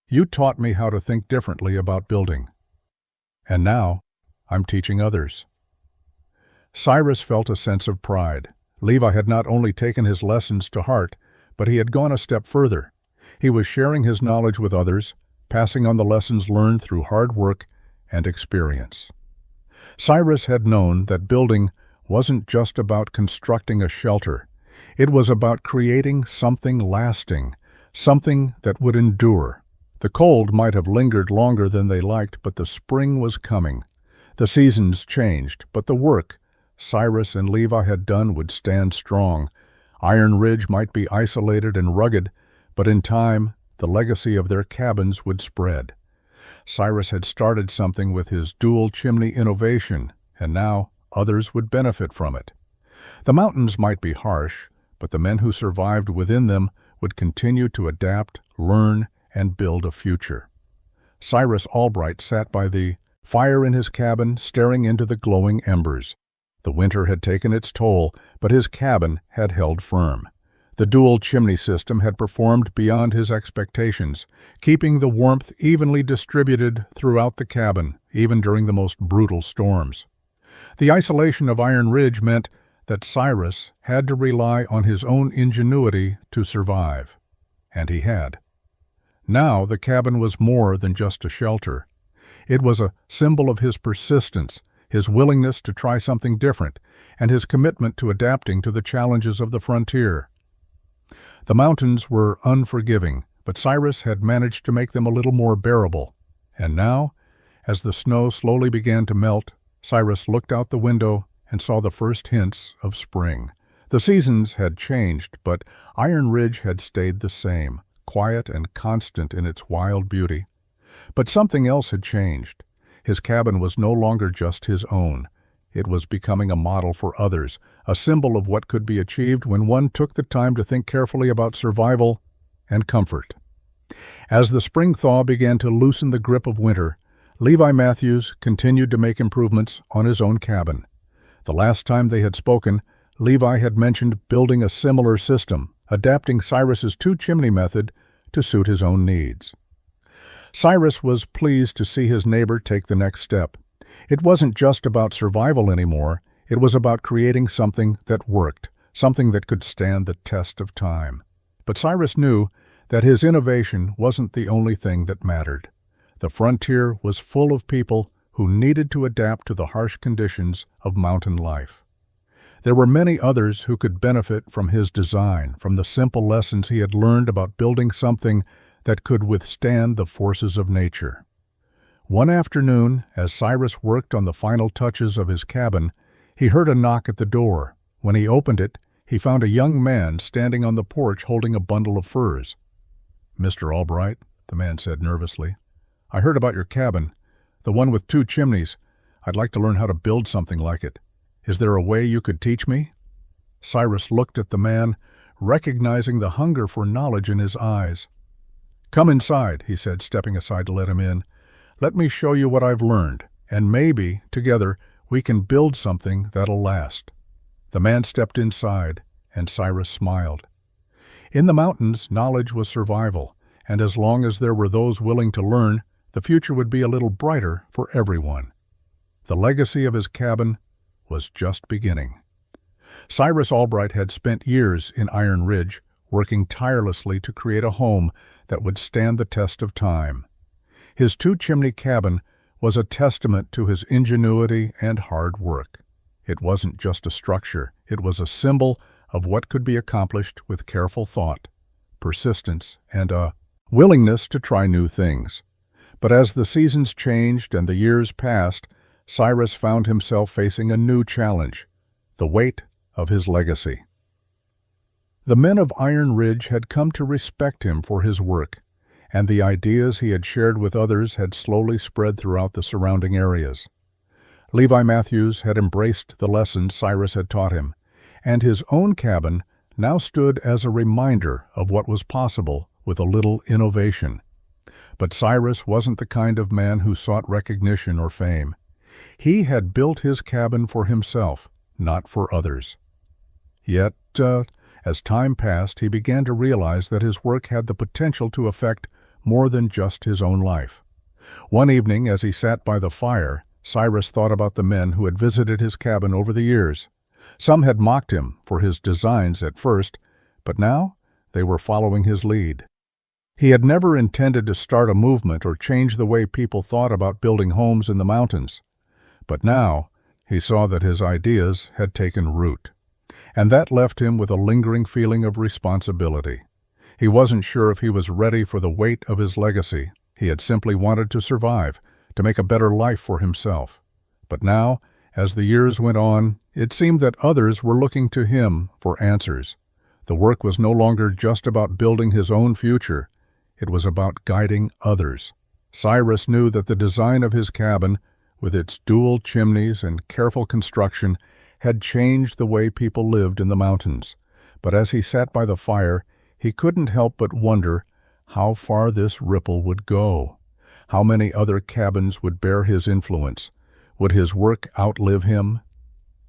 You taught me how to think differently about building. And now, I'm teaching others." Cyrus felt a sense of pride. Levi had not only taken his lessons to heart, but he had gone a step further. He was sharing his knowledge with others, passing on the lessons learned through hard work and experience. Cyrus had known that building wasn't just about constructing a shelter. It was about creating something lasting, something that would endure. The cold might have lingered longer than they liked, but the spring was coming. The seasons changed, but the work Cyrus and Levi had done would stand strong. Iron Ridge might be isolated and rugged, but in time, the legacy of their cabins would spread. Cyrus had started something with his dual-chimney innovation, and now others would benefit from it. The mountains might be harsh, but the men who survived within them would continue to adapt, learn, and build a future. Cyrus Albright sat by the fire in his cabin, staring into the glowing embers. The winter had taken its toll, but his cabin had held firm. The dual-chimney system had performed beyond his expectations, keeping the warmth evenly distributed throughout the cabin, even during the most brutal storms. The isolation of Iron Ridge meant that Cyrus had to rely on his own ingenuity to survive. And he had. Now the cabin was more than just a shelter. It was a symbol of his persistence, his willingness to try something different, and his commitment to adapting to the challenges of the frontier. The mountains were unforgiving, but Cyrus had managed to make them a little more bearable. And now, as the snow slowly began to melt, Cyrus looked out the window and saw the first hints of spring. The seasons had changed, but Iron Ridge had stayed the same, quiet and constant in its wild beauty. But something else had changed. His cabin was no longer just his own. It was becoming a model for others, a symbol of what could be achieved when one took the time to think carefully about survival and comfort. As the spring thaw began to loosen the grip of winter, Levi Matthews continued to make improvements on his own cabin. The last time they had spoken, Levi had mentioned building a similar system, adapting Cyrus's two-chimney method to suit his own needs. Cyrus was pleased to see his neighbor take the next step. It wasn't just about survival anymore, it was about creating something that worked, something that could stand the test of time. But Cyrus knew that his innovation wasn't the only thing that mattered. The frontier was full of people who needed to adapt to the harsh conditions of mountain life. There were many others who could benefit from his design, from the simple lessons he had learned about building something that could withstand the forces of nature. One afternoon, as Cyrus worked on the final touches of his cabin, he heard a knock at the door. When he opened it, he found a young man standing on the porch holding a bundle of furs. "Mr. Albright," the man said nervously, "I heard about your cabin, the one with 2 chimneys. I'd like to learn how to build something like it. Is there a way you could teach me?" Cyrus looked at the man, recognizing the hunger for knowledge in his eyes. "Come inside," he said, stepping aside to let him in. "Let me show you what I've learned, and maybe, together, we can build something that'll last." The man stepped inside, and Cyrus smiled. In the mountains, knowledge was survival, and as long as there were those willing to learn, the future would be a little brighter for everyone. The legacy of his cabin was just beginning. Cyrus Albright had spent years in Iron Ridge, working tirelessly to create a home that would stand the test of time. His 2-chimney cabin was a testament to his ingenuity and hard work. It wasn't just a structure, it was a symbol of what could be accomplished with careful thought, persistence, and a willingness to try new things. But as the seasons changed and the years passed, Cyrus found himself facing a new challenge, the weight of his legacy. The men of Iron Ridge had come to respect him for his work, and the ideas he had shared with others had slowly spread throughout the surrounding areas. Levi Matthews had embraced the lessons Cyrus had taught him, and his own cabin now stood as a reminder of what was possible with a little innovation. But Cyrus wasn't the kind of man who sought recognition or fame. He had built his cabin for himself, not for others. Yet, as time passed, he began to realize that his work had the potential to affect more than just his own life. One evening, as he sat by the fire, Cyrus thought about the men who had visited his cabin over the years. Some had mocked him for his designs at first, but now they were following his lead. He had never intended to start a movement or change the way people thought about building homes in the mountains. But now he saw that his ideas had taken root, and that left him with a lingering feeling of responsibility. He wasn't sure if he was ready for the weight of his legacy. He had simply wanted to survive, to make a better life for himself. But now, as the years went on, it seemed that others were looking to him for answers. The work was no longer just about building his own future. It was about guiding others. Cyrus knew that the design of his cabin, with its dual chimneys and careful construction, had changed the way people lived in the mountains. But as he sat by the fire, he couldn't help but wonder how far this ripple would go. How many other cabins would bear his influence? Would his work outlive him?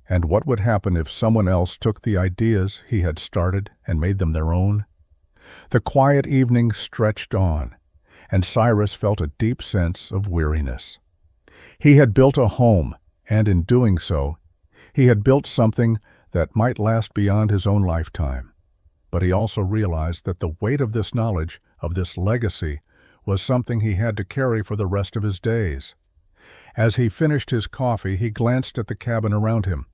And what would happen if someone else took the ideas he had started and made them their own? The quiet evening stretched on, and Cyrus felt a deep sense of weariness. He had built a home, and in doing so, he had built something that might last beyond his own lifetime. But he also realized that the weight of this knowledge, of this legacy, was something he had to carry for the rest of his days. As he finished his coffee, he glanced at the cabin around him.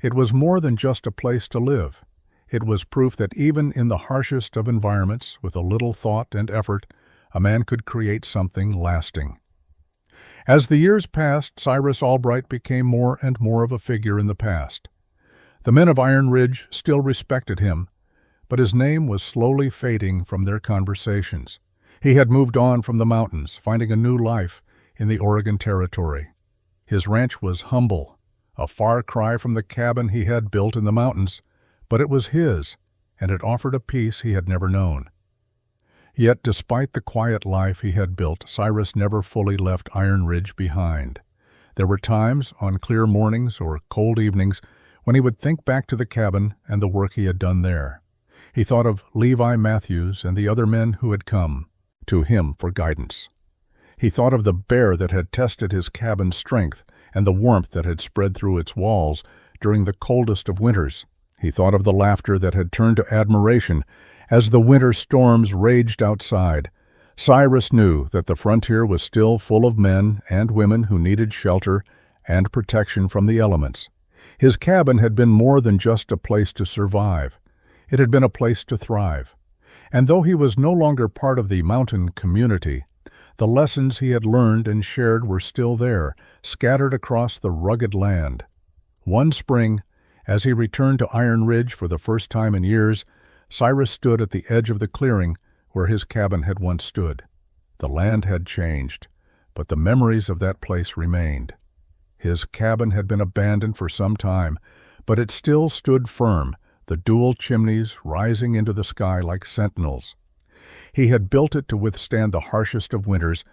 It was more than just a place to live. It was proof that even in the harshest of environments, with a little thought and effort, a man could create something lasting. As the years passed, Cyrus Albright became more and more of a figure in the past. The men of Iron Ridge still respected him, but his name was slowly fading from their conversations. He had moved on from the mountains, finding a new life in the Oregon Territory. His ranch was humble, a far cry from the cabin he had built in the mountains, but it was his, and it offered a peace he had never known. Yet, despite the quiet life he had built, Cyrus never fully left Iron Ridge behind. There were times, on clear mornings or cold evenings, when he would think back to the cabin and the work he had done there. He thought of Levi Matthews and the other men who had come to him for guidance. He thought of the bear that had tested his cabin's strength and the warmth that had spread through its walls during the coldest of winters. He thought of the laughter that had turned to admiration as the winter storms raged outside. Cyrus knew that the frontier was still full of men and women who needed shelter and protection from the elements. His cabin had been more than just a place to survive. It had been a place to thrive. And though he was no longer part of the mountain community, the lessons he had learned and shared were still there, scattered across the rugged land. One spring, as he returned to Iron Ridge for the first time in years, Cyrus stood at the edge of the clearing where his cabin had once stood. The land had changed, but the memories of that place remained. His cabin had been abandoned for some time, but it still stood firm, the dual chimneys rising into the sky like sentinels. He had built it to withstand the harshest of winters,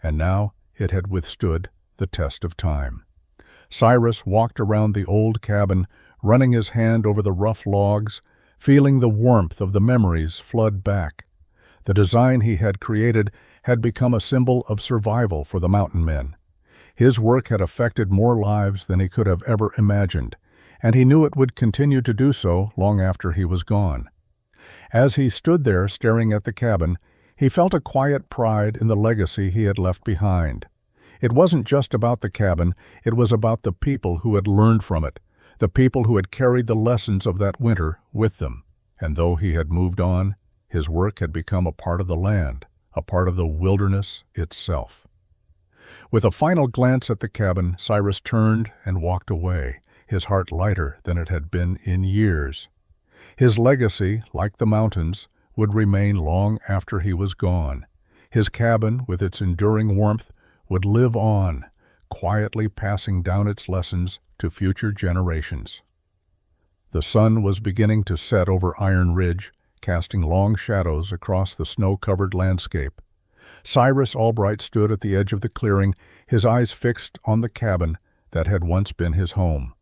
and now it had withstood the test of time. Cyrus walked around the old cabin, running his hand over the rough logs, feeling the warmth of the memories flood back. The design he had created had become a symbol of survival for the mountain men. His work had affected more lives than he could have ever imagined, and he knew it would continue to do so long after he was gone. As he stood there staring at the cabin, he felt a quiet pride in the legacy he had left behind. It wasn't just about the cabin, it was about the people who had learned from it, the people who had carried the lessons of that winter with them. And though he had moved on, his work had become a part of the land, a part of the wilderness itself. With a final glance at the cabin, Cyrus turned and walked away, his heart lighter than it had been in years. His legacy, like the mountains, would remain long after he was gone. His cabin, with its enduring warmth, would live on, quietly passing down its lessons to future generations. The sun was beginning to set over Iron Ridge, casting long shadows across the snow-covered landscape. Cyrus Albright stood at the edge of the clearing, his eyes fixed on the cabin that had once been his home.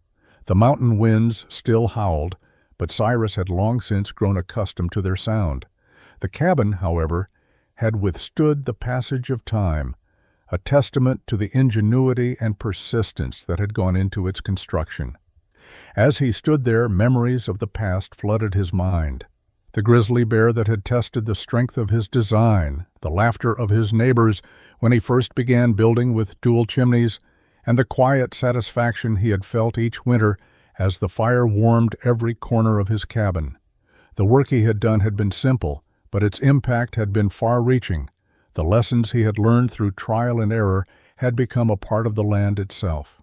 The mountain winds still howled, but Cyrus had long since grown accustomed to their sound. The cabin, however, had withstood the passage of time, a testament to the ingenuity and persistence that had gone into its construction. As he stood there, memories of the past flooded his mind. The grizzly bear that had tested the strength of his design, the laughter of his neighbors when he first began building with dual chimneys, and the quiet satisfaction he had felt each winter as the fire warmed every corner of his cabin. The work he had done had been simple, but its impact had been far-reaching. The lessons he had learned through trial and error had become a part of the land itself.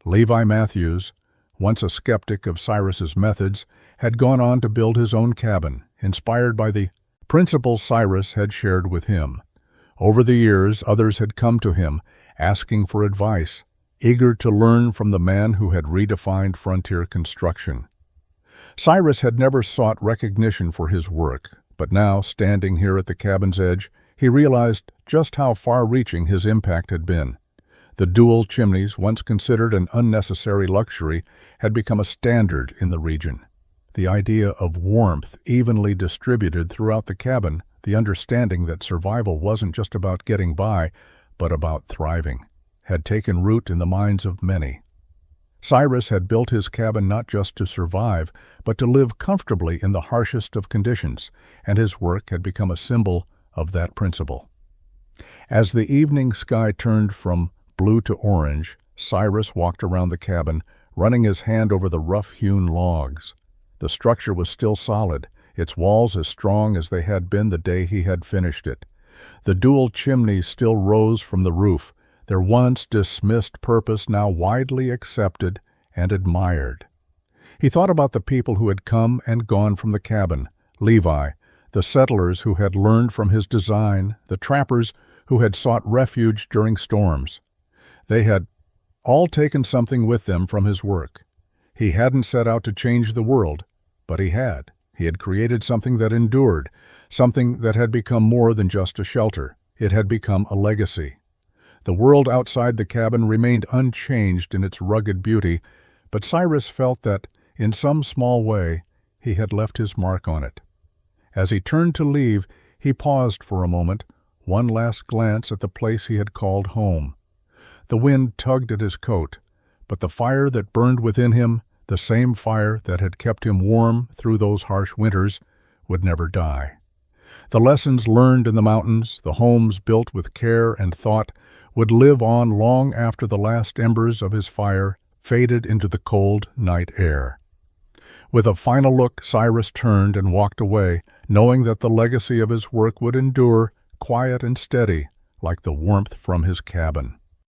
Levi Matthews, once a skeptic of Cyrus's methods, had gone on to build his own cabin, inspired by the principles Cyrus had shared with him. Over the years, others had come to him, asking for advice, eager to learn from the man who had redefined frontier construction. Cyrus had never sought recognition for his work, but now, standing here at the cabin's edge, he realized just how far-reaching his impact had been. The dual chimneys, once considered an unnecessary luxury, had become a standard in the region. The idea of warmth evenly distributed throughout the cabin, the understanding that survival wasn't just about getting by, but about thriving, had taken root in the minds of many. Cyrus had built his cabin not just to survive, but to live comfortably in the harshest of conditions, and his work had become a symbol of that principle. As the evening sky turned from blue to orange, Cyrus walked around the cabin, running his hand over the rough-hewn logs. The structure was still solid, its walls as strong as they had been the day he had finished it. The dual chimneys still rose from the roof, their once dismissed purpose now widely accepted and admired. He thought about the people who had come and gone from the cabin, Levi, the settlers who had learned from his design, the trappers who had sought refuge during storms. They had all taken something with them from his work. He hadn't set out to change the world, but he had. He had created something that endured, something that had become more than just a shelter. It had become a legacy. The world outside the cabin remained unchanged in its rugged beauty, but Cyrus felt that, in some small way, he had left his mark on it. As he turned to leave, he paused for a moment, one last glance at the place he had called home. The wind tugged at his coat, but the fire that burned within him, the same fire that had kept him warm through those harsh winters, would never die. The lessons learned in the mountains, the homes built with care and thought, would live on long after the last embers of his fire faded into the cold night air. With a final look, Cyrus turned and walked away, knowing that the legacy of his work would endure, quiet and steady, like the warmth from his cabin.